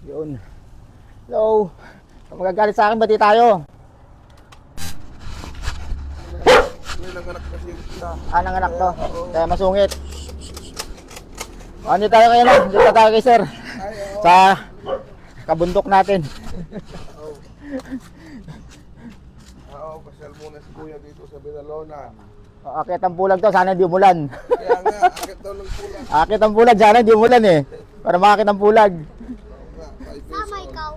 Yun. Hello. Magagalit sa akin, bati tayo. May nanganak kasi yung isa. Nanganak to. Kaya masungit. Ano tayo kayo na? Dito tayo kay sir. Sa kabundok natin. Oo, pasyal muna si kuya dito sa Binalonan. Akit ang bulag to, sana di umulan. Kaya nga, akit daw ng pulang. Akit ang bulag, sana di umulan eh. Para makakit ang bulag. Sama ikaw.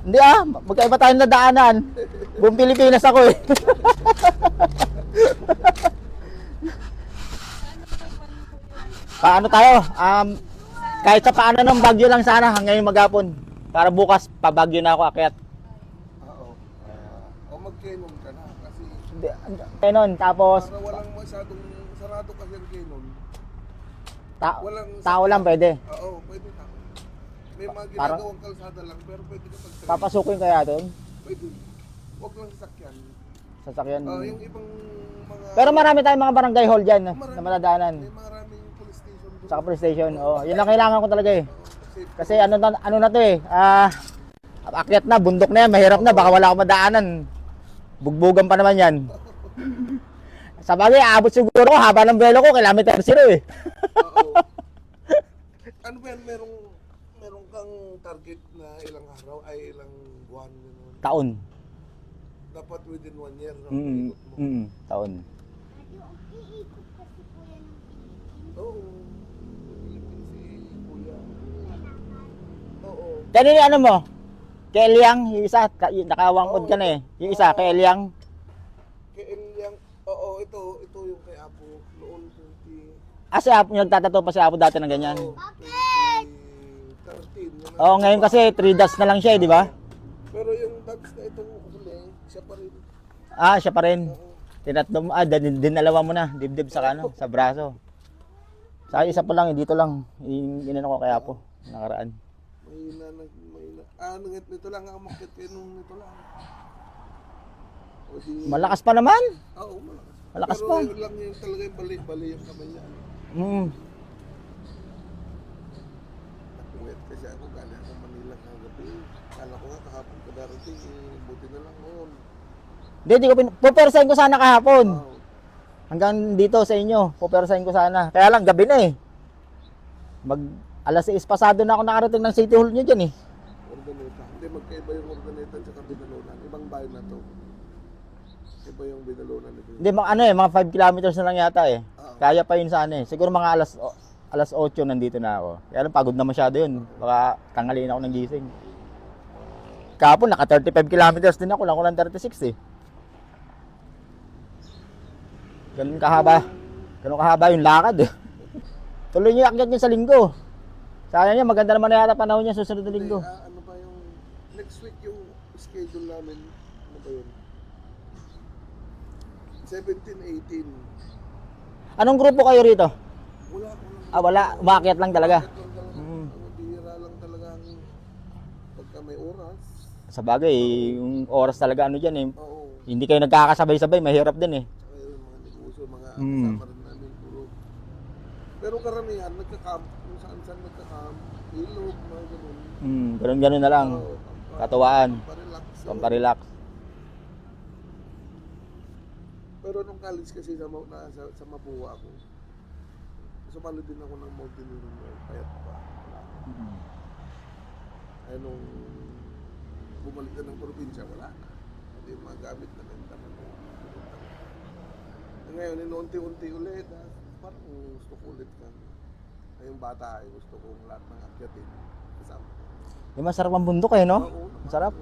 Hindi magkaiba tayong nadaanan. Buong Pilipinas ako eh. Paano tayo? Kahit sa paano ng Bagyo lang sana hanggang maghapon. Para bukas pa Bagyo na ako akyat. Oo. O mag-Canon ka na kasi Canon, tapos para walang masyadong sarado kasi ang Canon. Walang tao lang pwede. Oo, pwede tao. May mga Para- ginagawang kalsada lang pero pwede ka pag Papasukin kaya doon. Pwede. Huwag lang sasakyan. Sasakyan. Yung ibang mga Pero marami tayong mga barangay hall dyan na madadaanan. may maraming police station doon. Sa police station. Yun ang kailangan ko talaga eh. Safe. Kasi ano na to eh. Akyat na, bundok na yan, mahirap na, baka wala akong madaanan. Bugbugan pa naman yan. Sa bagay, aabot siguro ko, haba ng belo ko, kilometer 0 eh. Oo. Ano ba yan? Merong kang target na ilang araw ay ilang buwan gano'n. Taon. Dapat within 1 year, no? Mm, Ikot mo. taon. Iikot kasi po yan ng Pilipinas. Oo. Philippines si Kuya. Oo. Kanina ano mo? Kay Eliang, yung isa, yung nakawangkod ka na eh. Yung isa, kay Eliang. Kay Eliang, oo, ito yung kay Apo. Noon 20... Si Apo, nagtatato pa si Apo dati ng ganyan. Oo, 2013. Oo, ngayon kasi 3 dots na lang siya eh, di ba? Pero yung dogs na itong huli, siya pa rin. Siya pa rin. Tinatlong, dinalawa mo na, dibdib sa sa braso. Sa isa pa lang, dito lang. Inano ko kay Apo, nakaraan. Mahina. Nito lang ang umakit kayo nung nito lang. O di... Malakas pa naman. Oo, malakas. Malakas Pero pa. yun lang yung talaga yung bali yung kamay niya. Nakuwet kasi ako, galing ako Manila kagabi. Kala ko nga kahapon ka darating, buti na lang noon. Hindi ko pupersahin ko sana kahapon. Oo. Hanggang dito sa inyo, pupersahin ko sana. Kaya lang, gabi na eh. Alas 6 pasado na ako nakarating ng City Hall nyo dyan eh. Ordaneta. Hindi, magkaiba yung Ordaneta at saka Binalonan. Ibang bayan na to. Iba yung Binalonan nito. Hindi, mga 5 kilometers na lang yata eh. Kaya pa yun sana eh. Siguro mga alas 8 nandito na ako. Kaya lang, pagod na masyado yun. Baka tanghaliin ako ng gising. Kahapon, naka 35 kilometers din ako. Lang ko lang 36 eh. Ganun kahaba yung lakad eh. Tuloy niyo yung akyat niya sa linggo. Sayang niya, maganda naman na yata panahon niya susunod na linggo. Ano ba yung next week yung schedule namin? Ano ba yun? 17, 18. Anong grupo kayo rito? Wala. Wala. Umakyat lang talaga. Bihira lang talaga ang pagka may oras. Sa bagay, yung oras talaga ano dyan eh. Oo. Hindi kayo nagkakasabay-sabay, mahirap din eh. Ay, mga negosyo, mga kasama rin namin puro. Pero karamihan, nagka-camp. Kung saan nagka-camp. Ilog, mga ganun. Ganun na lang. Oo, Katuwaan. Pamparelax. Pamparelax. Pero nung college kasi sa Mapua ako, sumali din ako ng mountaineering payat pa. Ay nung bumalik na ng probinsya, wala na. Hindi magamit na benta na. Ngayon, inunti-unti ulit. Parang gusto ko ulit ka. Ay yung bata ay gusto kong lahat ng akyatin. Kasama. Yung masarap ang bundok eh, no? Oo, Masarap.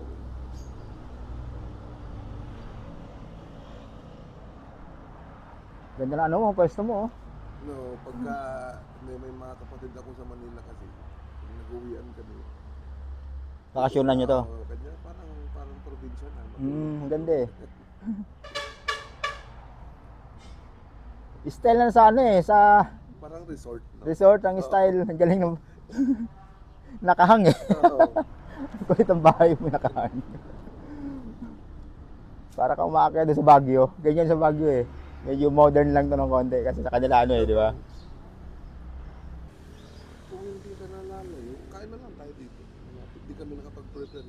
Ganda na ano mo, pwesto mo oh. No, pagka may mga kapatid ako sa Manila kasi, nag-uwian kami. Bakasyonan nyo to. Kanya parang probinsya na. Ganda eh. Style na sa ano eh, sa Parang resort. No? resort ang style. Ang galing ng nakahang eh. Oo. Kulit ang bahay mo nakahang. Para ka umakyat doon sa Baguio. Ganyan sa Baguio eh. Medyo modern lang to ng konti kasi sa kanila ano eh, di ba? Kung hindi ka nalalayo, kain na lang tayo dito. Hindi ka kami nakapag-prepare.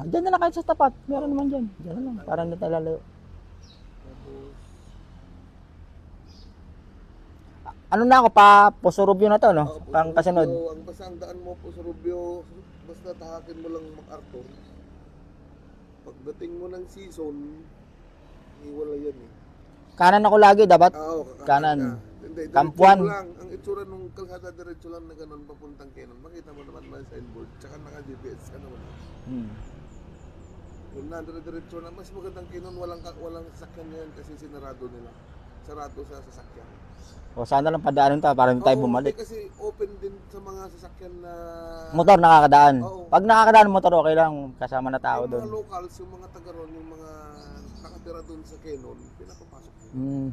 Diyan na lang kahit sa tapat. Meron naman dyan. Diyan na lang. Para hindi tayo lalayo. Tapos, Ano na ako, pa Pusurubyo na to, no? po, Pang sa kasunod. Rubio, ang basta ang daan mo po sa Rubio, basta tahakin mo lang MacArthur. Pagdating mo ng season, iwala yan eh. Kanan ako lagi, dapat. Oo, Kanan. ka. Hindi, Camp diretso one. mo lang. Ang itsura nung kalsada diretso lang na ganun papuntang Quezon. Makita mo naman may signboard. Tsaka naka-GPS ka naman. Hmm. Yung diretso na, mas magandang Quezon, walang sasakyan na yan kasi sinarado nila. Sarado sa sasakyan. O sana lang padaanin to para hindi tayo Oo, bumalik. hindi kasi open din sa mga sasakyan na... Motor nakakadaan. Oo. Pag nakakadaan motor, okay lang. Kasama na tao yung mga doon. locals, yung mga taga ron, yung mga nakatira doon sa Quezon, pinapapasok nila. Hmm.